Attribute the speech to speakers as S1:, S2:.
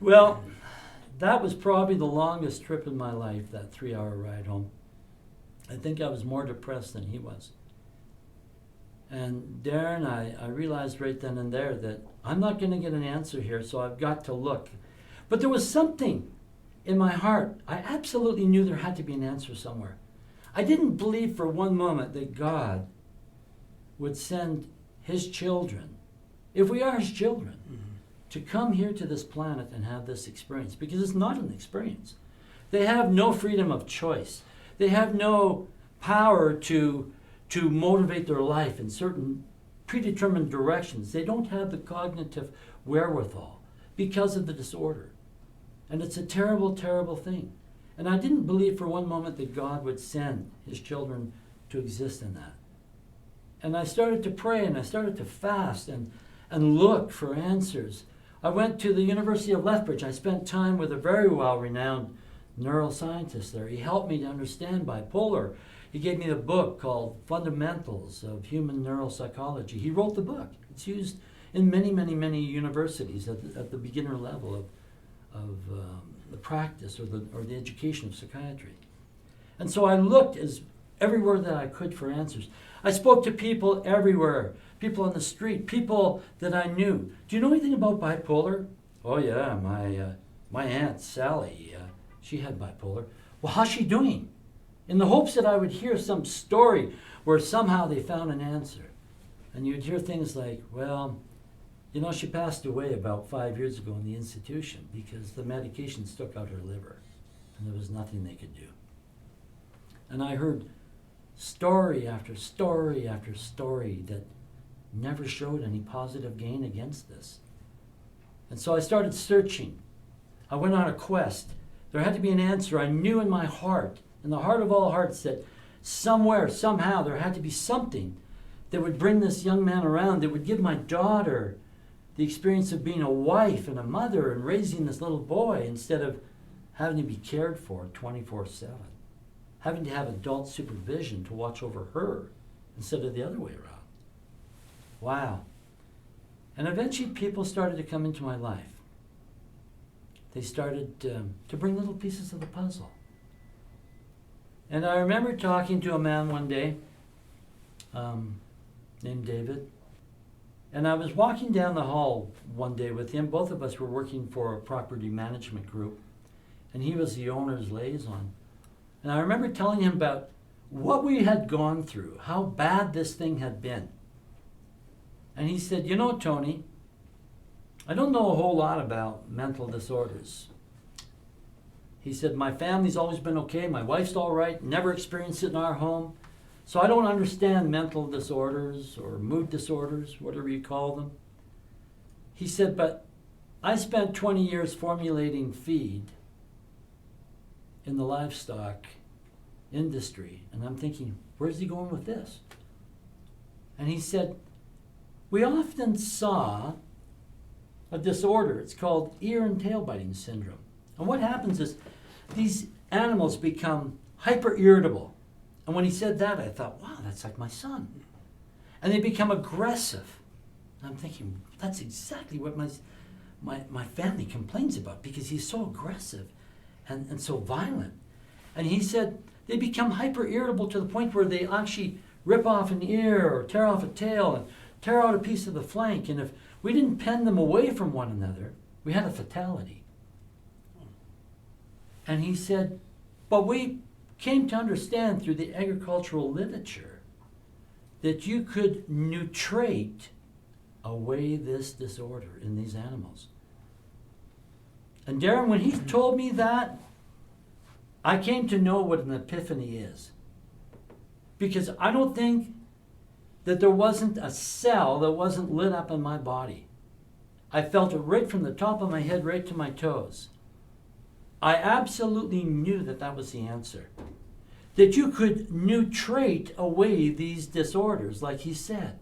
S1: Well, that was probably the longest trip in my life, that 3-hour ride home. I think I was more depressed than he was. And Darren, I realized right then and there that I'm not going to get an answer here, so I've got to look. But there was something in my heart. I absolutely knew there had to be an answer somewhere. I didn't believe for one moment that God would send his children, if we are his children, to come here to this planet and have this experience, because it's not an experience. They have no freedom of choice. They have no power to motivate their life in certain predetermined directions. They don't have the cognitive wherewithal because of the disorder. And it's a terrible, terrible thing. And I didn't believe for one moment that God would send his children to exist in that. And I started to pray and I started to fast and look for answers. I went to the University of Lethbridge. I spent time with a very well-renowned neuroscientist there. He helped me to understand bipolar. He gave me a book called Fundamentals of Human Neuropsychology. He wrote the book. It's used in many, many, many universities at the beginner level of the practice or the education of psychiatry. And so I looked everywhere that I could for answers. I spoke to people everywhere, people on the street, people that I knew. Do you know anything about bipolar? Oh yeah, my Aunt Sally, she had bipolar. Well, how's she doing? In the hopes that I would hear some story where somehow they found an answer. And you'd hear things like, well, you know, she passed away about 5 years ago in the institution because the medications took out her liver and there was nothing they could do. And I heard story after story after story that never showed any positive gain against this. And so I started searching. I went on a quest. There had to be an answer. I knew in my heart, in the heart of all hearts, that somewhere, somehow, there had to be something that would bring this young man around, that would give my daughter the experience of being a wife and a mother and raising this little boy instead of having to be cared for 24/7, having to have adult supervision to watch over her instead of the other way around. Wow. And eventually people started to come into my life. They started to bring little pieces of the puzzle. And I remember talking to a man one day named David. And I was walking down the hall one day with him. Both of us were working for a property management group. And he was the owner's liaison. And I remember telling him about what we had gone through, how bad this thing had been. And he said, you know, Tony, I don't know a whole lot about mental disorders. He said, my family's always been okay. My wife's all right. Never experienced it in our home. So I don't understand mental disorders or mood disorders, whatever you call them. He said, but I spent 20 years formulating feed in the livestock industry. And I'm thinking, where's he going with this? And he said, we often saw a disorder. It's called ear and tail biting syndrome. And what happens is these animals become hyper irritable. And when he said that, I thought, wow, that's like my son. And they become aggressive. And I'm thinking, that's exactly what my family complains about, because he's so aggressive and so violent. And he said they become hyper irritable to the point where they actually rip off an ear or tear off a tail and tear out a piece of the flank. And if we didn't pen them away from one another, we had a fatality. And he said, but we came to understand through the agricultural literature that you could nutrate away this disorder in these animals. And Darren, when he told me that, I came to know what an epiphany is. Because I don't think that there wasn't a cell that wasn't lit up in my body. I felt it right from the top of my head right to my toes. I absolutely knew that that was the answer. That you could nutrate away these disorders, like he said.